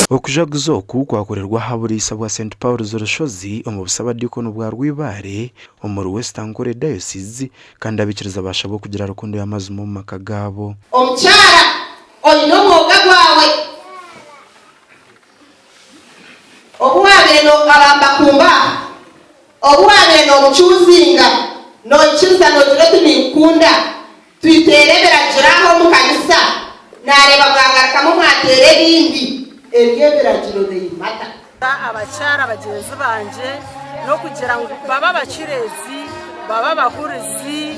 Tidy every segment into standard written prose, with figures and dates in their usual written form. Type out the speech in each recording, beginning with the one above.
okujaguza oku kwakorerwa haburisa bwa St Paul Zoroshozi omu busabadikono bwa Rwibare omuri Western Kore Diocese kandi abikiriza bashabo kugira rukundo y'amazumu mu maka gabo. Omukyala oyina omwoga gwawe obuwabire n'okalamba kumba obuwabire n'omukyuzinga n'okiruza n'ogira tunikunda twiterebera giraho mu kanisa nareba bwagarukamu mwatere ebindi ebyebiragiro deyimata abakyara bagenzi banje no kugira ngo baba abakirezi baba abahurizi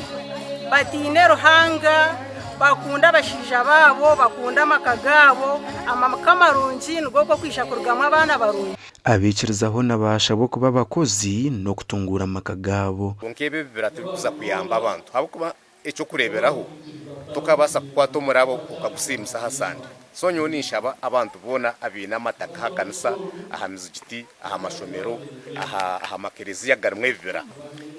batine ruhanga bakunda abashija babo bakunda amaka gabo amamaka marungi nugo ko kwishakurwamo abana barungi abikirizaho nabashabo kuba abakozi no kutungura amaka gabo nkebe biratukuza kuyamba abantu habo kuba echo kureberaho tukabasa kwato murabo ukagusimisa hasande sonyo nishaba abantu bona abina amataka hakanisa aha mizigiti aha mashomero aha makereziya garumwe bibira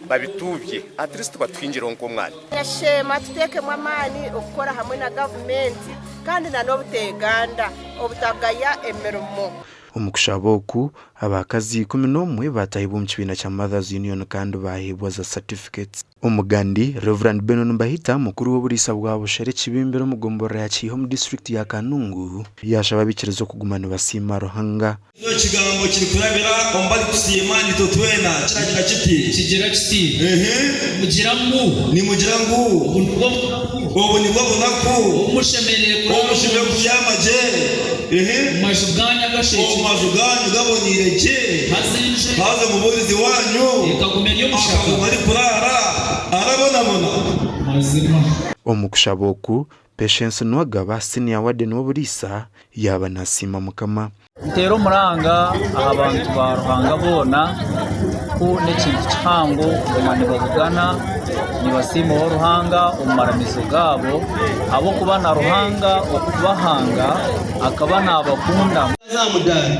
babitubye at least batwinjira nko mwana yashema tuteke mwamani okukora hamwe na government kandi na nobuteganda obutagaya emerumo omukushaboku abakazi 11 batahibwa mu kibina cya Mothers Union kandi bahibwa za certificates. Umugandi Reverend Benon Mbahita mukuru w'oburisa bwa Bushere Kibimbero mugombora ya Kiho mu district ya Kanungu yashaba bikirizo kugumana basima Ruhanga. Iyo kigambo kiri kurabira ombali kusima ni totwena kiragira kiti kigira kiti mugiramu ni mugirangu ubu ni bwo bunaku umushemerere kuyamaje majuganya gasheke majuganya gabonireke haze muburizi wanyu ikagumeryo mushaka bari kurara arabona mazima omukushaboku Patience Nwagaba senior warden w'oburisa yaba nasima mukama ntero muranga abantu ba Ruhanga bona ku n'ikintu cyango umane bagana ni basimo Ruhanga umaramizo gabo abo kubana Ruhanga okubahanga akabana abakunda zamudari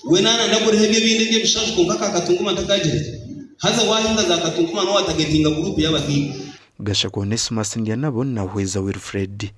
wenana ndakore hege bindi bye bishaje kunkaka katunguma ndakagire haza wahinda zakatunguma no watagetinga group y'abagiga Gashako Onesmus Ndianabo na Hweza Wilfred.